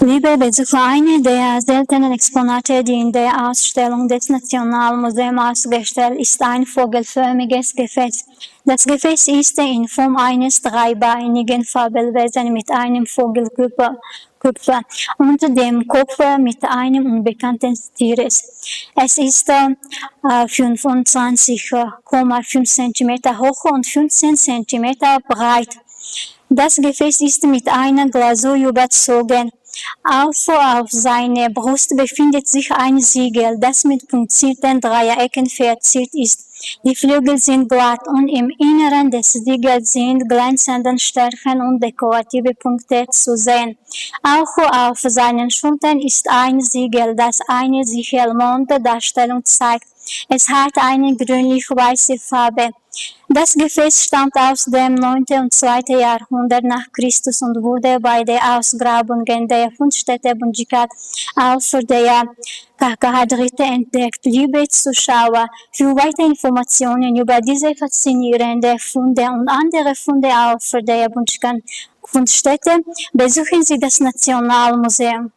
Liebe Besucher, eine der seltenen Exponate, die in der Ausstellung des Nationalmuseums ausgestellt ist, ein vogelförmiges Gefäß. Das Gefäß ist in Form eines dreibeinigen Fabelwesens mit einem Vogelkörper und dem Kopf mit einem unbekannten Tieres. Es ist 25,5 cm hoch und 15 cm breit. Das Gefäß ist mit einer Glasur überzogen. Auf seiner Brust befindet sich ein Siegel, das mit punktierten Dreiecken verziert ist. Die Flügel sind glatt und im Inneren des Siegels sind glänzende Sternchen und dekorative Punkte zu sehen. Auch auf seinen Schultern ist ein Siegel, das eine Sichelmond-Darstellung zeigt. Es hat eine grünlich-weiße Farbe. Das Gefäß stammt aus dem 9. und 2. Jahrhundert nach Christus und wurde bei der Ausgrabungen der Fundstätte Bunjicat auf der Kakahadrite entdeckt. Liebe Zuschauer, für weitere Informationen über diese faszinierenden Funde und andere Funde auf der Bunjicat Fundstätte besuchen Sie das Nationalmuseum.